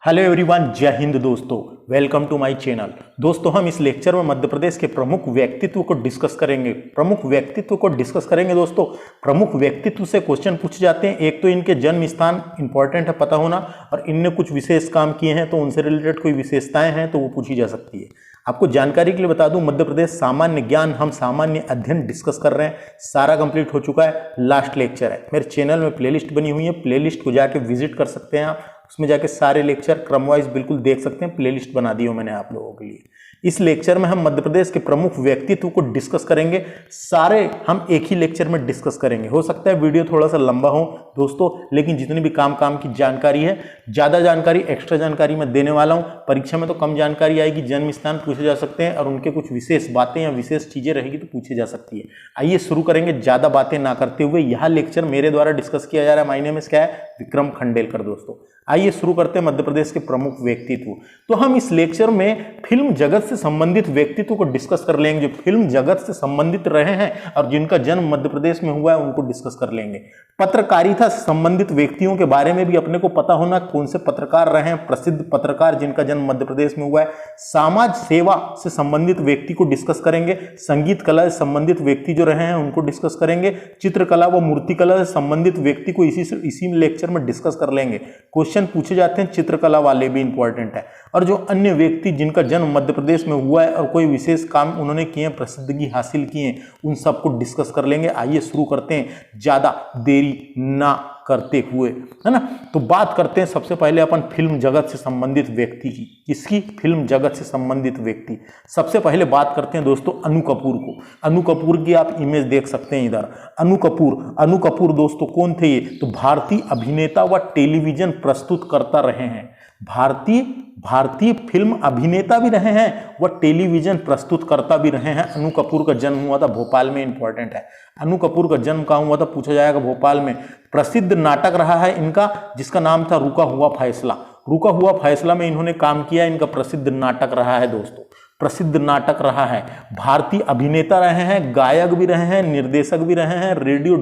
Hello everyone, जय हिंद दोस्तों। Welcome to my channel. दोस्तों, हम इस लेक्चर में मध्य प्रदेश के प्रमुख व्यक्तित्व को डिस्कस करेंगे। दोस्तों, प्रमुख व्यक्तित्व से क्वेश्चन पूछे जाते हैं। एक तो इनके जन्म स्थान इंपॉर्टेंट है पता होना, और इनने कुछ विशेष काम किए हैं तो उनसे रिलेटेड कोई विशेषताएं हैं तो वो पूछी जा सकती है। आपको जानकारी के लिए बता दूं, मध्य प्रदेश सामान्य ज्ञान, हम सामान्य अध्ययन डिस्कस कर रहे हैं। सारा कंप्लीट हो चुका है, लास्ट लेक्चर है। मेरे चैनल में प्लेलिस्ट बनी हुई है, प्लेलिस्ट को जाके विजिट कर सकते हैं आप। उसमें जाके सारे लेक्चर क्रम वाइज बिल्कुल देख सकते हैं। प्लेलिस्ट बना दी हो मैंने आप लोगों के लिए। इस लेक्चर में हम मध्य प्रदेश के प्रमुख व्यक्तित्व को डिस्कस करेंगे। सारे हम एक ही लेक्चर में डिस्कस करेंगे। हो सकता है वीडियो थोड़ा सा लंबा हो दोस्तों, लेकिन जितनी भी काम की जानकारी है, ज़्यादा जानकारी, एक्स्ट्रा जानकारी मैं देने वाला हूँ। परीक्षा में तो कम जानकारी आएगी, जन्म स्थान पूछे जा सकते हैं और उनके कुछ विशेष बातें या विशेष चीज़ें रहेगी तो पूछी जा सकती है। आइए शुरू करेंगे ज़्यादा बातें ना करते हुए। यह लेक्चर मेरे द्वारा डिस्कस किया जा रहा है। माय नेम इज क्या है? विक्रम खंडेलकर। दोस्तों आइए शुरू करते हैं मध्य प्रदेश के प्रमुख व्यक्तित्व। तो हम इस लेक्चर में फिल्म जगत से संबंधित व्यक्तित्व को डिस्कस कर लेंगे। जो फिल्म जगत से संबंधित रहे हैं और जिनका जन्म मध्य प्रदेश में हुआ है उनको डिस्कस कर लेंगे। पत्रकारिता से संबंधित व्यक्तियों के बारे में भी अपने को पता होना, कौन से पत्रकार रहे हैं, प्रसिद्ध पत्रकार जिनका जन्म मध्य प्रदेश में हुआ है। समाज सेवा से संबंधित व्यक्ति को डिस्कस करेंगे। संगीत कला से संबंधित व्यक्ति जो रहे हैं उनको डिस्कस करेंगे। चित्रकला व मूर्तिकला से संबंधित व्यक्ति को इसी लेक्चर में डिस्कस कर लेंगे। क्वेश्चन पूछे जाते हैं, चित्रकला वाले भी इंपॉर्टेंट है। और जो अन्य व्यक्ति जिनका जन्म मध्य प्रदेश में हुआ है और कोई विशेष काम उन्होंने किए, प्रसिद्धि हासिल किए, उन सबको डिस्कस कर लेंगे। आइए शुरू करते हैं, ज्यादा देरी ना करते हुए, है ना। तो बात करते हैं सबसे पहले अपन फिल्म जगत से संबंधित व्यक्ति की। किसकी? फिल्म जगत से संबंधित व्यक्ति। सबसे पहले बात करते हैं दोस्तों अनु कपूर को। अनु कपूर की आप इमेज देख सकते हैं इधर। अनु कपूर दोस्तों कौन थे ये? तो भारतीय अभिनेता व टेलीविजन प्रस्तुतकर्ता रहे हैं। भारतीय फिल्म अभिनेता भी रहे हैं व टेलीविजन प्रस्तुतकर्ता भी रहे हैं। अनु कपूर का जन्म हुआ था भोपाल में, इंपॉर्टेंट है। अनु कपूर का जन्म कहाँ हुआ था पूछा जाएगा, भोपाल में। प्रसिद्ध नाटक रहा है इनका जिसका नाम था रुका हुआ फैसला। रुका हुआ फैसला में इन्होंने काम किया। इनका प्रसिद्ध नाटक रहा है दोस्तों, प्रसिद्ध नाटक रहा है। भारतीय अभिनेता रहे हैं, गायक भी रहे हैं, निर्देशक भी रहे हैं, रेडियो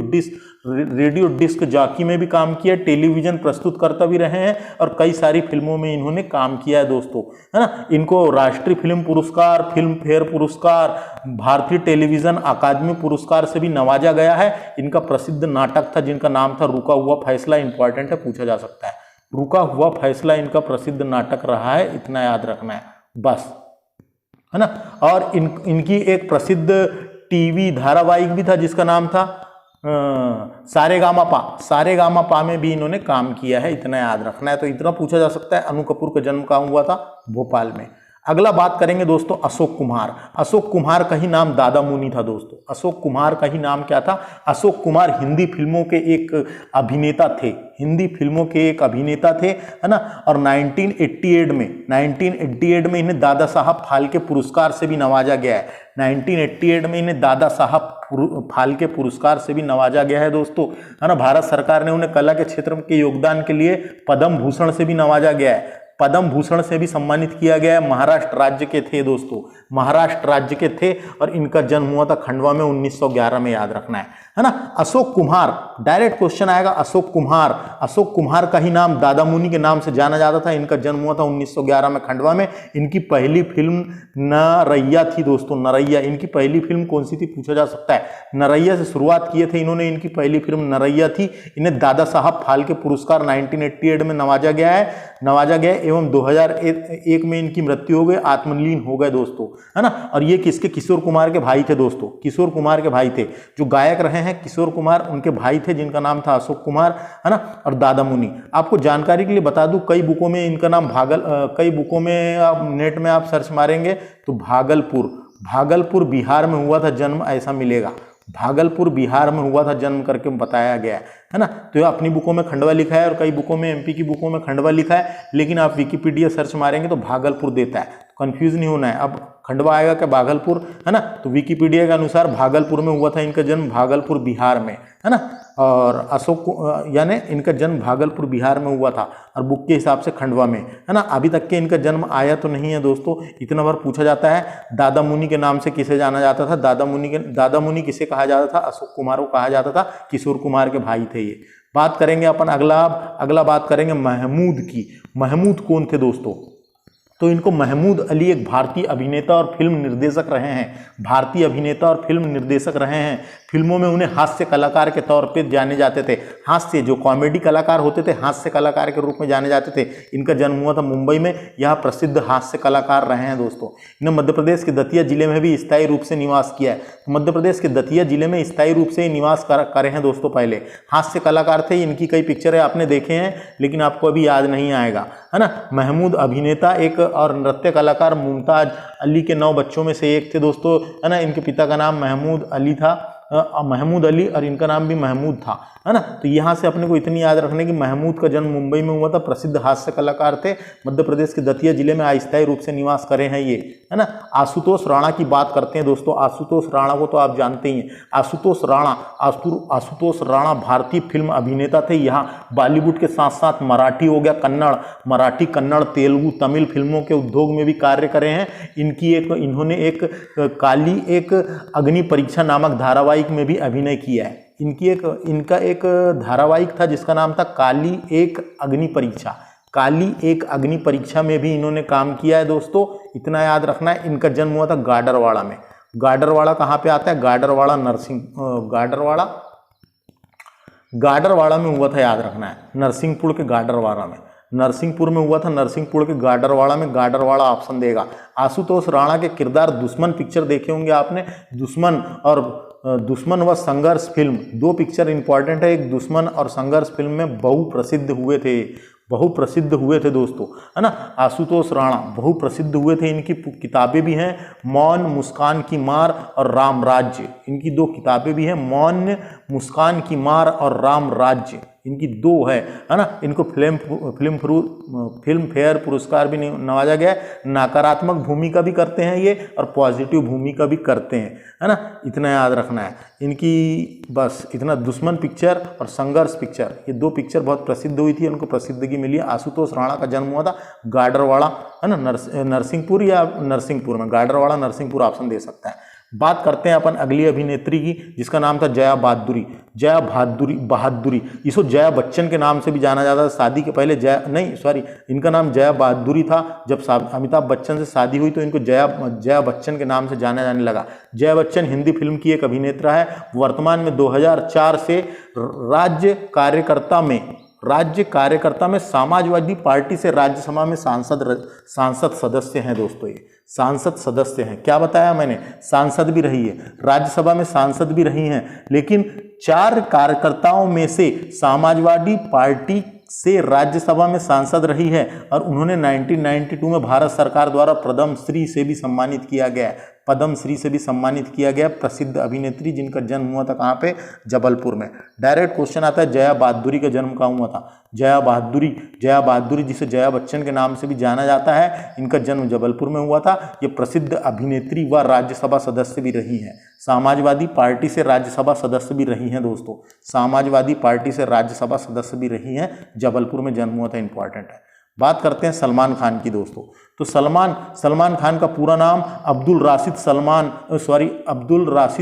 डिस्क जॉकी में भी काम किया, टेलीविजन प्रस्तुतकर्ता भी रहे हैं और कई सारी फिल्मों में इन्होंने काम किया है दोस्तों, है ना। इनको राष्ट्रीय फिल्म पुरस्कार, फिल्म फेयर पुरस्कार, भारतीय टेलीविजन अकादमी पुरस्कार से भी नवाजा गया है। इनका प्रसिद्ध नाटक था जिनका नाम था रुका हुआ फैसला, इंपॉर्टेंट है, पूछा जा सकता है। रुका हुआ फैसला इनका प्रसिद्ध नाटक रहा है, इतना याद रखना है बस, है ना। और इनकी एक प्रसिद्ध टीवी धारावाहिक भी था जिसका नाम था सारेगामापा में भी इन्होंने काम किया है, इतना याद रखना है। तो इतना पूछा जा सकता है। अनु कपूर का जन्म कहाँ हुआ था? भोपाल में। अगला बात करेंगे दोस्तों अशोक कुमार। अशोक कुमार का ही नाम दादा मुनि था दोस्तों। अशोक कुमार का ही नाम क्या था? अशोक कुमार हिंदी फिल्मों के एक अभिनेता थे, है ना। और 1988 में इन्हें दादा साहब फाल्के पुरस्कार से भी नवाजा गया है। 1988 में इन्हें दादा साहब फाल्के पुरस्कार से भी नवाजा गया है दोस्तों, है ना। भारत सरकार ने उन्हें कला के क्षेत्र के योगदान के लिए पद्म भूषण से भी नवाजा गया है। पद्म भूषण से भी सम्मानित किया गया है। महाराष्ट्र राज्य के थे दोस्तों, महाराष्ट्र राज्य के थे और इनका जन्म हुआ था खंडवा में 1911 में, याद रखना है ना। अशोक कुमार, डायरेक्ट क्वेश्चन आएगा। अशोक कुमार का ही नाम दादा मुनि के नाम से जाना जाता था। इनका जन्म हुआ था 1911 में खंडवा में। इनकी पहली फिल्म नरैया थी दोस्तों, नरैया। इनकी पहली फिल्म कौन सी थी पूछा जा सकता है। नरैया से शुरुआत किए थे इन्होंने, इनकी पहली फिल्म नरैया थी। इन्हें दादा साहब फाल्के पुरस्कार 1988 में नवाजा गया एवं 2001 में इनकी मृत्यु हो गई, आत्मलीन हो गए दोस्तों, है ना। और ये किसके? किशोर कुमार के भाई थे दोस्तों, किशोर कुमार के भाई थे। जो गायक रहे हैं किशोर कुमार, उनके भाई थे जिनका नाम था अशोक कुमार, है ना। और दादा मुनि, आपको जानकारी के लिए बता दूं, कई बुकों में इनका नाम कई बुकों में आप नेट में आप सर्च मारेंगे तो भागलपुर बिहार में हुआ था जन्म, ऐसा मिलेगा। भागलपुर बिहार में हुआ था जन्म करके बताया गया है ना। तो अपनी बुकों में खंडवा लिखा है और कई बुकों में, एमपी की बुकों में खंडवा लिखा है, लेकिन आप विकिपीडिया सर्च मारेंगे तो भागलपुर देता है। कंफ्यूज नहीं होना है। अब खंडवा आएगा क्या भागलपुर, है ना। तो विकिपीडिया के अनुसार भागलपुर में हुआ था इनका जन्म, भागलपुर बिहार में, है ना। और अशोक यानी इनका जन्म भागलपुर बिहार में हुआ था और बुक के हिसाब से खंडवा में, है ना। अभी तक के इनका जन्म आया तो नहीं है दोस्तों, इतना बार पूछा जाता है। दादा मुनि के नाम से किसे जाना जाता था? दादा मुनि किसे कहा जाता था? अशोक कुमार को कहा जाता था। किशोर कुमार के भाई थे ये। बात करेंगे अपन अगला बात करेंगे महमूद की। महमूद कौन थे दोस्तों? तो इनको महमूद अली एक भारतीय अभिनेता और फिल्म निर्देशक रहे हैं। भारतीय अभिनेता और फिल्म निर्देशक रहे हैं। फिल्मों में उन्हें हास्य कलाकार के तौर पे जाने जाते थे। हास्य जो कॉमेडी कलाकार होते थे, हास्य कलाकार के रूप में जाने जाते थे। इनका जन्म हुआ था मुंबई में। यह प्रसिद्ध हास्य कलाकार रहे हैं दोस्तों। इन्होंने मध्य प्रदेश के दतिया जिले में भी स्थायी रूप से निवास किया है। तो मध्य प्रदेश के दतिया जिले में स्थायी रूप से निवास करे हैं दोस्तों। पहले हास्य कलाकार थे। इनकी कई पिक्चरें आपने देखे हैं लेकिन आपको अभी याद नहीं आएगा, है ना। महमूद अभिनेता एक और नृत्य कलाकार मुमताज अली के 9 बच्चों में से एक थे दोस्तों, है ना। इनके पिता का नाम महमूद अली था, महमूद अली, और इनका नाम भी महमूद था, है ना। तो यहाँ से अपने को इतनी याद रखने की महमूद का जन्म मुंबई में हुआ था। प्रसिद्ध हास्य कलाकार थे। मध्य प्रदेश के दतिया जिले में अस्थायी रूप से निवास करे हैं ये, है ना। आशुतोष राणा की बात करते हैं दोस्तों। आशुतोष राणा को तो आप जानते ही हैं। आशुतोष राणा भारतीय फिल्म अभिनेता थे। यहाँ बॉलीवुड के साथ साथ मराठी हो गया, मराठी, कन्नड़, तेलुगु, तमिल फिल्मों के उद्योग में भी कार्य करे हैं। इन्होंने एक काली एक अग्नि परीक्षा नामक धारावाहिक में भी अभिनय किया है। इनका एक धारावाहिक था जिसका नाम था काली एक अग्नि परीक्षा। काली एक अग्नि परीक्षा में भी इन्होंने काम किया है दोस्तों। इतना याद रखना है। इनका जन्म हुआ था गाडरवाड़ा में। गाडरवाड़ा कहाँ पे आता है? गाडरवाड़ा गाडरवाड़ा में हुआ था, याद रखना है। नरसिंहपुर के गाडरवाड़ा में, नरसिंहपुर में हुआ था। नरसिंहपुर के गाडरवाड़ा में, गाडरवाड़ा ऑप्शन देगा। आशुतोष राणा के किरदार दुश्मन पिक्चर देखे होंगे आपने। दुश्मन व संघर्ष फिल्म, 2 पिक्चर इंपॉर्टेंट है। एक दुश्मन और संघर्ष फिल्म में बहुप्रसिद्ध हुए थे दोस्तों, है ना। आशुतोष राणा बहुप्रसिद्ध हुए थे। इनकी किताबें भी हैं, मौन, मुस्कान की मार और राम राज्य। इनकी 2 किताबें भी हैं, मौन, मुस्कान की मार और राम राज्य। इनकी 2 है ना। इनको फिल्म फेयर पुरस्कार भी नवाजा गया है। नकारात्मक भूमिका भी करते हैं ये और पॉजिटिव भूमिका भी करते हैं, है ना। इतना याद रखना है इनकी, बस इतना। दुश्मन पिक्चर और संघर्ष पिक्चर, ये 2 पिक्चर बहुत प्रसिद्ध हुई थी, उनको प्रसिद्धि मिली है। आशुतोष राणा का जन्म हुआ था गाडरवाड़ा, है ना, नरसिंहपुर या नरसिंहपुर में। गाडरवाड़ा, नरसिंहपुर ऑप्शन दे सकता है। बात करते हैं अपन अगली अभिनेत्री की जिसका नाम था जया बहादुरी। इसको जया बच्चन के नाम से भी जाना जाता था। शादी के पहले इनका नाम जया बहादुरी था। जब अमिताभ बच्चन से शादी हुई तो इनको जया बच्चन के नाम से जाना जाने लगा। जया बच्चन हिंदी फिल्म की एक अभिनेत्रा है। वर्तमान में 2004 से राज्य कार्यकर्ता में समाजवादी पार्टी से राज्यसभा में सांसद सदस्य हैं दोस्तों। ये सांसद सदस्य हैं। क्या बताया मैंने? सांसद भी रही है, राज्यसभा में सांसद भी रही हैं। लेकिन 4 कार्यकर्ताओं में से समाजवादी पार्टी से राज्यसभा में सांसद रही है और उन्होंने 1992 में भारत सरकार द्वारा पद्मश्री से भी सम्मानित किया गया है। प्रसिद्ध अभिनेत्री जिनका जन्म हुआ था कहाँ पे? जबलपुर में। डायरेक्ट क्वेश्चन आता है जया बहादुरी का जन्म कहाँ हुआ था? जया बहादुरी जिसे जया बच्चन के नाम से भी जाना जाता है, इनका जन्म जबलपुर में हुआ था। ये प्रसिद्ध अभिनेत्री व राज्यसभा सदस्य भी रही हैं। समाजवादी पार्टी से राज्यसभा सदस्य भी रही हैं दोस्तों। समाजवादी पार्टी से राज्यसभा सदस्य भी रही हैं। जबलपुर में जन्म हुआ था, इंपॉर्टेंट है। बात करते हैं सलमान खान की दोस्तों। तो सलमान खान का पूरा नाम अब्दुल राशिद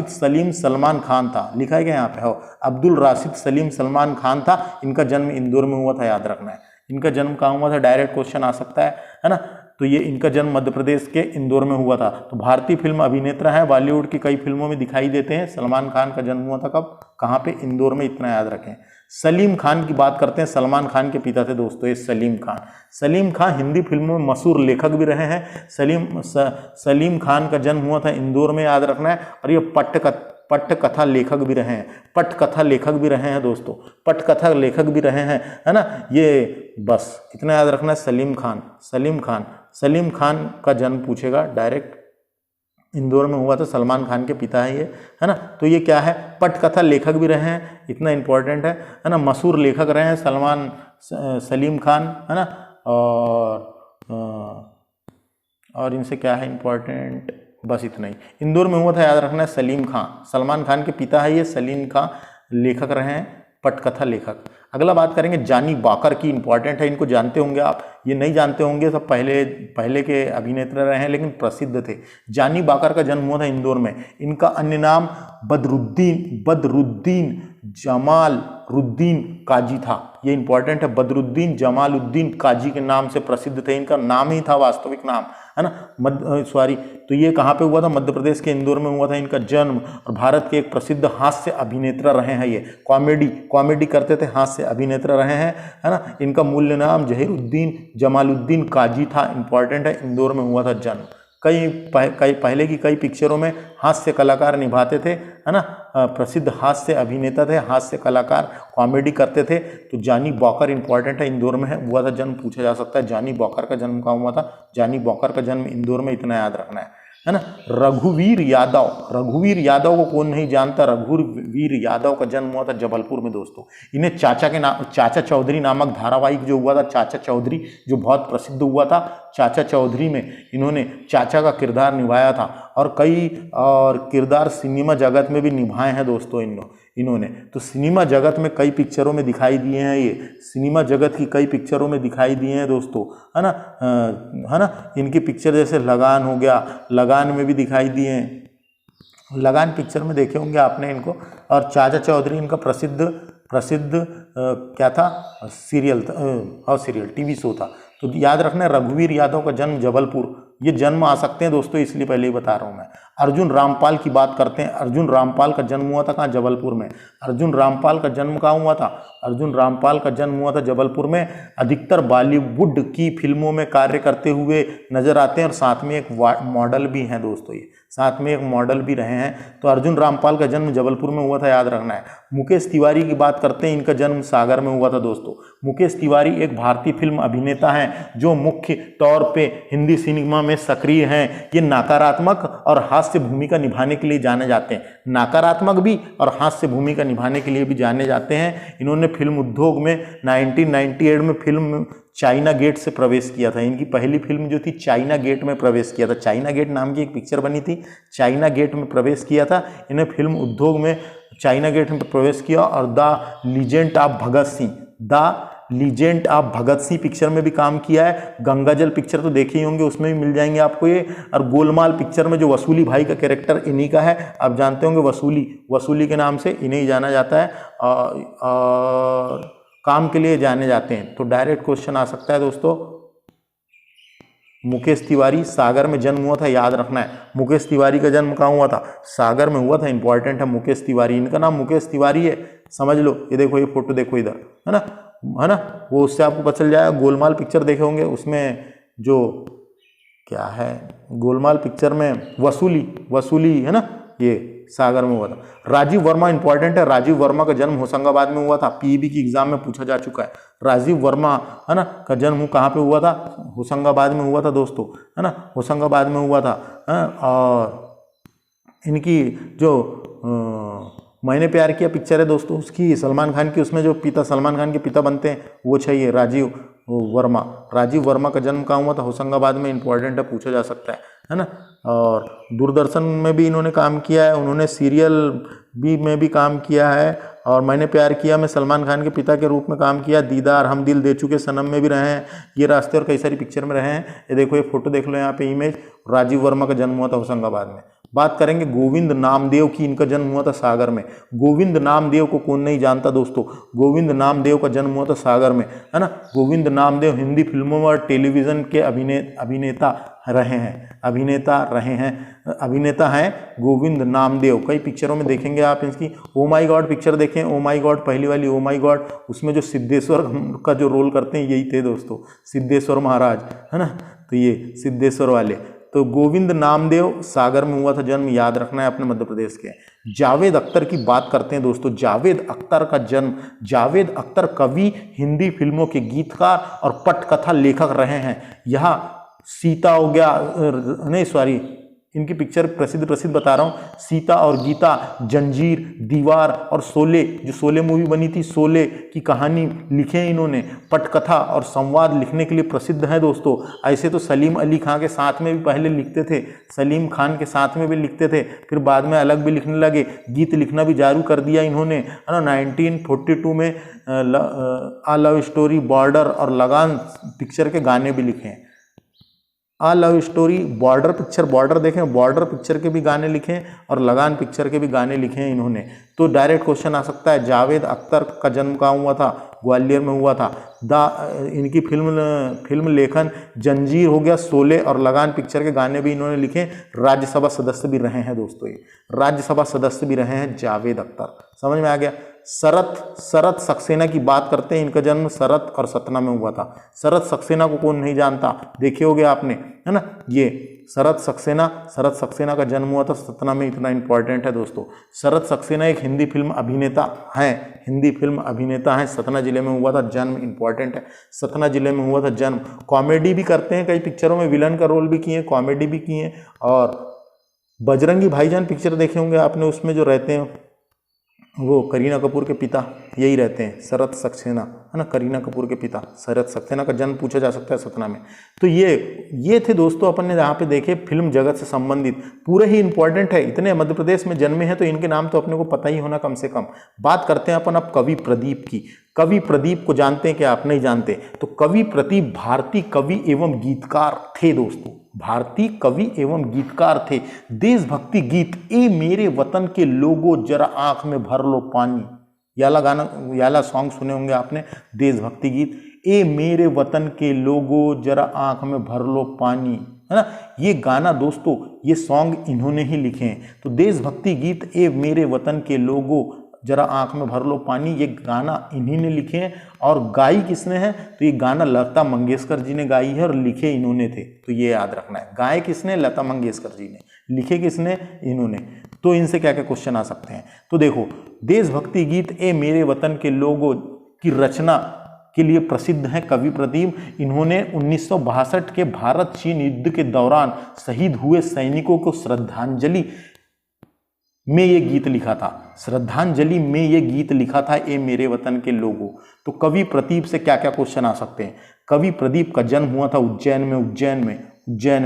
सलीम सलमान खान था। लिखा है क्या यहाँ पे? हो, अब्दुल राशिद सलीम सलमान खान था। इनका जन्म इंदौर में हुआ था, याद रखना है। इनका जन्म कहाँ हुआ था? डायरेक्ट क्वेश्चन आ सकता है ना। तो ये इनका जन्म मध्य प्रदेश के इंदौर में हुआ था। तो भारतीय फिल्म अभिनेता है, बॉलीवुड की कई फिल्मों में दिखाई देते हैं। सलमान खान का जन्म हुआ था कब, कहाँ पे? इंदौर में। इतना याद रखें। सलीम खान की बात करते हैं। सलमान खान के पिता थे दोस्तों ये सलीम खान हिंदी फिल्मों में मशहूर लेखक भी रहे हैं। सलीम खान का जन्म हुआ था इंदौर में, याद रखना है। और ये पटकथा लेखक भी रहे हैं दोस्तों। पटकथा लेखक भी रहे हैं, है ना। ये बस इतना याद रखना है। सलीम खान का जन्म पूछेगा डायरेक्ट, इंदौर में हुआ था। सलमान खान के पिता है ये, है ना। तो ये क्या है? पटकथा लेखक भी रहे हैं, इतना इंपॉर्टेंट है ना। मशहूर लेखक रहे हैं सलीम खान, है ना। और इनसे क्या है इंपॉर्टेंट, बस इतना ही। इंदौर में हुआ था, याद रखना है। सलमान खान के पिता है ये, सलीम खान लेखक रहे हैं, पटकथा लेखक। अगला बात करेंगे जानी बाकर की, इंपॉर्टेंट है। इनको जानते होंगे आप, ये नहीं जानते होंगे, सब पहले के अभिनेता रहे हैं लेकिन प्रसिद्ध थे। जानी बाकर का जन्म हुआ था इंदौर में। इनका अन्य नाम बदरुद्दीन जमालुद्दीन काजी था। ये इंपॉर्टेंट है, बदरुद्दीन जमालुद्दीन काजी के नाम से प्रसिद्ध थे, इनका नाम ही था वास्तविक नाम, है ना। तो ये कहाँ पे हुआ था? मध्य प्रदेश के इंदौर में हुआ था इनका जन्म। और भारत के एक प्रसिद्ध हास्य अभिनेता रहे हैं, ये कॉमेडी करते थे, हास्य अभिनेता रहे हैं, है ना। इनका मूल नाम जहीरुद्दीन जमालुद्दीन काजी था, इंपॉर्टेंट है, इंदौर में हुआ था जन्म। पहले की कई पिक्चरों में हास्य कलाकार निभाते थे, है ना, प्रसिद्ध हास्य अभिनेता थे, हास्य कलाकार, कॉमेडी करते थे। तो जानी बॉकर इंपॉर्टेंट है, इंदौर में हुआ था जन्म, पूछा जा सकता है जानी बॉकर का जन्म कहाँ हुआ था? जानी बॉकर का जन्म इंदौर में, इतना याद रखना है ना। रघुवीर यादव को कौन नहीं जानता? रघुवीर यादव का जन्म हुआ था जबलपुर में दोस्तों। इन्हें चाचा चौधरी नामक धारावाहिक जो हुआ था, चाचा चौधरी, जो बहुत प्रसिद्ध हुआ था, चाचा चौधरी में इन्होंने चाचा का किरदार निभाया था। और कई किरदार सिनेमा जगत में भी निभाए हैं दोस्तों इन्होंने। तो सिनेमा जगत में कई पिक्चरों में दिखाई दिए हैं, ये सिनेमा जगत की कई पिक्चरों में दिखाई दिए हैं दोस्तों, है ना। इनकी पिक्चर जैसे लगान हो गया, लगान में भी दिखाई दिए हैं, लगान पिक्चर में देखे होंगे आपने इनको। और चाचा चौधरी इनका प्रसिद्ध क्या था? सीरियल टीवी शो था। तो याद रखना, रघुवीर यादव का जन्म जबलपुर, ये जन्म आ सकते हैं दोस्तों, इसलिए पहले ही बता रहा हूँ मैं। अर्जुन रामपाल की बात करते हैं। अर्जुन रामपाल का जन्म हुआ था कहाँ? जबलपुर में। अर्जुन रामपाल का जन्म कहाँ हुआ था? अर्जुन रामपाल का जन्म हुआ था जबलपुर में। अधिकतर बॉलीवुड की फिल्मों में कार्य करते हुए नजर आते हैं और साथ में एक मॉडल भी हैं दोस्तों, ये साथ में एक मॉडल भी रहे हैं। तो अर्जुन रामपाल का जन्म जबलपुर में हुआ था, याद रखना है। मुकेश तिवारी की बात करते हैं, इनका जन्म सागर में हुआ था दोस्तों। मुकेश तिवारी एक भारतीय फिल्म अभिनेता हैं जो मुख्य तौर पे हिंदी सिनेमा में सक्रिय हैं। ये नकारात्मक और हास्य भूमिका निभाने के लिए जाने जाते हैं, नकारात्मक भी और हास्य भूमिका निभाने के लिए भी जाने जाते हैं। इन्होंने फिल्म उद्योग में 1998 में फिल्म चाइना गेट से प्रवेश किया था। इनकी पहली फिल्म जो थी चाइना गेट में प्रवेश किया था, चाइना गेट नाम की एक पिक्चर बनी थी, चाइना गेट में प्रवेश किया था। इन्हें फिल्म उद्योग में चाइना गेट में प्रवेश किया। और the legend of Bhagat Singh picture में भी काम किया है। गंगाजल पिक्चर तो देखे ही होंगे, उसमें भी मिल जाएंगे आपको ये। और गोलमाल पिक्चर में जो वसूली भाई का कैरेक्टर इन्हीं का है, आप जानते होंगे, वसूली के नाम से इन्हें ही जाना जाता है और काम के लिए जाने जाते हैं। तो डायरेक्ट क्वेश्चन आ सकता है दोस्तों। मुकेश तिवारी सागर में जन्म हुआ था, याद रखना है। मुकेश तिवारी का जन्म कहाँ हुआ था? सागर में हुआ था, इंपॉर्टेंट है। मुकेश तिवारी, इनका नाम मुकेश तिवारी है, समझ लो। ये देखो, ये फोटो देखो इधर, है ना, वो उससे आपको पता चल जाएगा। गोलमाल पिक्चर देखे होंगे, उसमें जो क्या है, गोलमाल पिक्चर में वसूली है ना, ये सागर में हुआ था। राजीव वर्मा इंपॉर्टेंट है। राजीव वर्मा का जन्म होशंगाबाद में हुआ था, पीईबी की एग्जाम में पूछा जा चुका है। राजीव वर्मा, है ना, का जन्म कहाँ पे हुआ था? होशंगाबाद में हुआ था दोस्तों, है ना, होशंगाबाद में हुआ था। और इनकी जो मैंने प्यार किया पिक्चर है दोस्तों, उसकी सलमान खान की, उसमें जो सलमान खान के पिता बनते हैं वो चाहिए राजीव वर्मा का जन्म कहाँ हुआ था? होशंगाबाद में, इंपॉर्टेंट है, पूछा जा सकता है ना। और दूरदर्शन में भी इन्होंने काम किया है, उन्होंने सीरियल में भी काम किया है। और मैंने प्यार किया में सलमान खान के पिता के रूप में काम किया। दीदार, हम दिल दे चुके सनम में भी रहे हैं, ये रास्ते और कई सारी पिक्चर में रहे हैं। ये देखो, ये फोटो देख लो यहाँ पे, इमेज। राजीव वर्मा का जन्म हुआ था होशंगाबाद में। बात करेंगे गोविंद नामदेव की, इनका जन्म हुआ था सागर में। गोविंद नामदेव को कौन नहीं जानता दोस्तों? गोविंद नामदेव का जन्म हुआ था सागर में, है ना। गोविंद नामदेव हिंदी फिल्मों और टेलीविजन के अभिनेता हैं गोविंद नामदेव। कई पिक्चरों में देखेंगे आप इसकी। ओ माई गॉड पिक्चर देखें, ओ माई गॉड, पहली वाली ओ माई गॉड, उसमें जो सिद्धेश्वर का जो रोल करते हैं यही थे दोस्तों, सिद्धेश्वर महाराज, है ना। तो ये सिद्धेश्वर वाले। तो गोविंद नामदेव सागर में हुआ था जन्म, याद रखना है, अपने मध्य प्रदेश के। जावेद अख्तर की बात करते हैं दोस्तों। जावेद अख्तर का जन्म, जावेद अख्तर कवि, हिंदी फिल्मों के गीतकार और पटकथा लेखक रहे हैं। यहाँ सीता हो गया, नहीं सॉरी, इनकी पिक्चर प्रसिद्ध बता रहा हूँ, सीता और गीता, जंजीर, दीवार और शोले, जो शोले मूवी बनी थी, शोले की कहानी लिखे हैं इन्होंने। पटकथा और संवाद लिखने के लिए प्रसिद्ध है दोस्तों। ऐसे तो सलीम अली खां के साथ में भी पहले लिखते थे, सलीम खान के साथ में भी लिखते थे, फिर बाद में अलग भी लिखने लगे। गीत लिखना भी जारी कर दिया इन्होंने, है ना। 1942 में आ लव स्टोरी, बॉर्डर और लगान पिक्चर के गाने भी लिखे हैं। A love story, Border picture, Border देखें, बॉर्डर पिक्चर के भी गाने लिखे हैं और लगान पिक्चर के भी गाने लिखे हैं इन्होंने। तो डायरेक्ट क्वेश्चन आ सकता है, जावेद अख्तर का जन्म कहाँ हुआ था? ग्वालियर में हुआ था। इनकी फिल्म लेखन जंजीर हो गया, शोले और लगान पिक्चर के गाने भी इन्होंने लिखे। राज्यसभा सदस्य भी रहे हैं दोस्तों, ये राज्यसभा सदस्य भी रहे हैं जावेद अख्तर। समझ में आ गया। शरत सक्सेना की बात करते हैं, इनका जन्म शरत और सतना में हुआ था। शरत सक्सेना को कौन नहीं जानता, देखे होगे आपने, है ना। ये शरत सक्सेना का जन्म हुआ था सतना में, इतना इंपॉर्टेंट है दोस्तों। शरत सक्सेना एक हिंदी फिल्म अभिनेता हैं, सतना जिले में हुआ था जन्म, इंपॉर्टेंट है, सतना जिले में हुआ था जन्म। कॉमेडी भी करते हैं, कई पिक्चरों में विलन का रोल भी किए, कॉमेडी भी किए। और बजरंगी भाईजान पिक्चर देखे होंगे आपने, उसमें जो रहते हैं वो करीना कपूर के पिता यही रहते हैं, शरत सक्सेना, है ना, करीना कपूर के पिता शरत सक्सेना का जन्म पूछा जा सकता है सतना में। तो ये थे दोस्तों अपन ने यहाँ पे देखे फिल्म जगत से संबंधित, पूरे ही इंपॉर्टेंट है। इतने मध्य प्रदेश में जन्मे हैं तो इनके नाम तो अपने को पता ही होना कम से कम। बात करते हैं अपन अब कवि प्रदीप की। कवि प्रदीप को जानते हैं कि आप नहीं जानते? तो कवि प्रदीप भारतीय कवि एवं गीतकार थे दोस्तों, भारतीय कवि एवं गीतकार थे। देशभक्ति गीत ए मेरे वतन के लोगो जरा आंख में भर लो पानी, याला सॉन्ग सुने होंगे आपने, देशभक्ति गीत ए मेरे वतन के लोगो जरा आंख में भर लो पानी, है ना। ये गाना दोस्तों, ये सॉन्ग इन्होंने ही लिखे हैं। तो देशभक्ति गीत ए मेरे वतन के लोगो जरा आंख में भर लो पानी, ये गाना इन्हीं ने लिखे हैं। और गाई किसने है? तो ये गाना लता मंगेशकर जी ने गाई है और लिखे इन्होंने थे, तो ये याद रखना है। गाए किसने? लता मंगेशकर जी ने। लिखे किसने? इन्होंने। तो इनसे क्या क्या क्वेश्चन आ सकते हैं? तो देखो, देशभक्ति गीत ए मेरे वतन के लोगों की रचना के लिए प्रसिद्ध हैं कवि प्रदीप। इन्होंने 1962 के भारत चीन युद्ध के दौरान शहीद हुए सैनिकों को श्रद्धांजलि में ये गीत लिखा था, श्रद्धांजलि में ये गीत लिखा था ए मेरे वतन के लोगों। तो कवि प्रदीप से क्या क्या क्वेश्चन आ सकते हैं? कवि प्रदीप का जन्म हुआ था उज्जैन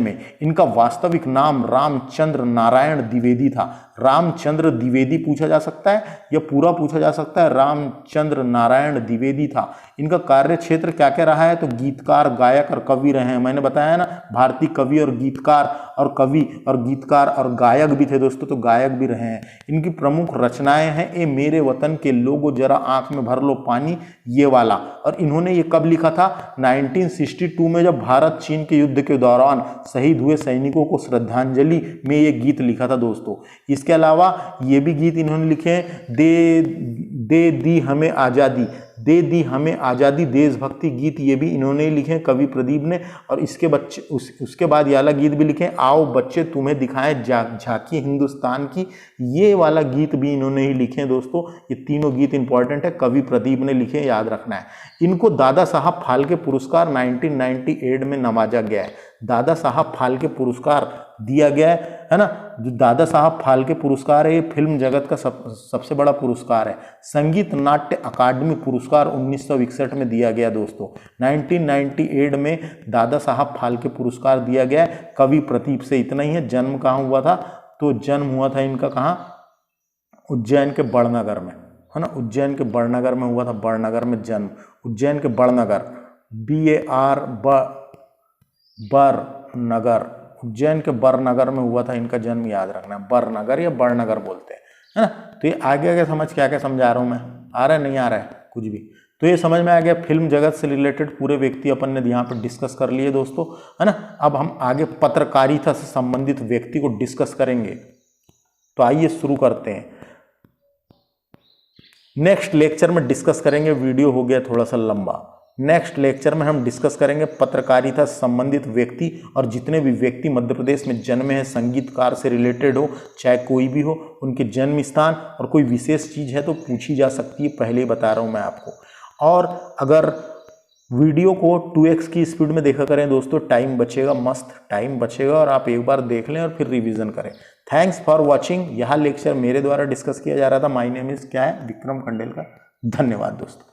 में। इनका वास्तविक नाम रामचंद्र नारायण द्विवेदी था। रामचंद्र द्विवेदी पूछा जा सकता है या पूरा पूछा जा सकता है, रामचंद्र नारायण द्विवेदी था। इनका कार्य क्षेत्र क्या क्या रहा है? तो गीतकार, गायक और कवि रहे हैं। मैंने बताया ना, भारतीय कवि और गीतकार, और कवि और गीतकार और गायक भी थे दोस्तों, तो गायक भी रहे हैं। इनकी प्रमुख रचनाएं हैं ए मेरे वतन के लोगो जरा आंख में भर लो पानी, ये वाला। और इन्होंने ये कब लिखा था? 1962 में, जब भारत चीन के युद्ध के दौरान शहीद हुए सैनिकों को श्रद्धांजलि में ये गीत लिखा था दोस्तों। इसके अलावा ये भी गीत इन्होंने लिखे हैं, दे दी हमें आज़ादी, दे दी हमें आज़ादी, देशभक्ति गीत ये भी इन्होंने लिखे हैं कवि प्रदीप ने। और उसके बाद ये वाला गीत भी लिखे, आओ बच्चे तुम्हें दिखाएं झांकी हिंदुस्तान की, ये वाला गीत भी इन्होंने ही लिखे हैं दोस्तों। ये तीनों गीत इंपॉर्टेंट है, कवि प्रदीप ने लिखे, याद रखना है। इनको दादा साहब फाल्के पुरस्कार 1998 में नवाजा गया है। दादा साहब फाल्के पुरस्कार दिया गया है ना। जो दादा साहब फाल्के पुरस्कार है, ये फिल्म जगत का सबसे बड़ा पुरस्कार है। संगीत नाट्य अकादमी पुरस्कार 1961 में दिया गया दोस्तों। 1998 में दादा साहब फाल्के पुरस्कार दिया गया है कवि प्रदीप से। इतना ही है। जन्म कहाँ हुआ था? तो जन्म हुआ था इनका कहाँ? उज्जैन के बड़नगर में, है ना। उज्जैन के बड़नगर में हुआ था, बड़नगर में जन्म, उज्जैन के बड़नगर, बरनगर, उज्जैन के बरनगर में हुआ था इनका जन्म, याद रखना। बरनगर या बड़नगर बोलते हैं, है ना। तो ये आगे समझ क्या क्या समझा रहा हूँ मैं, आ रहा है नहीं आ रहा है कुछ भी? तो ये समझ में आ गया। फिल्म जगत से रिलेटेड पूरे व्यक्ति अपन ने यहाँ पर डिस्कस कर लिए दोस्तों, है ना। अब हम आगे पत्रकारिता से संबंधित व्यक्ति को डिस्कस करेंगे। तो आइए शुरू करते हैं। नेक्स्ट लेक्चर में डिस्कस करेंगे, वीडियो हो गया थोड़ा सा लंबा। नेक्स्ट लेक्चर में हम डिस्कस करेंगे पत्रकारिता से संबंधित व्यक्ति, और जितने भी व्यक्ति मध्य प्रदेश में जन्मे हैं, संगीतकार से रिलेटेड हो चाहे कोई भी हो, उनके जन्म स्थान और कोई विशेष चीज़ है तो पूछी जा सकती है, पहले ही बता रहा हूँ मैं आपको। और अगर वीडियो को 2x की स्पीड में देखा करें दोस्तों, टाइम बचेगा, मस्त टाइम बचेगा, और आप एक बार देख लें और फिर रिवीजन करें। Thanks for watching. यह लेक्चर मेरे द्वारा डिस्कस किया जा रहा था। माय नेम इज क्या है? विक्रम खंडेलकर। धन्यवाद दोस्तों।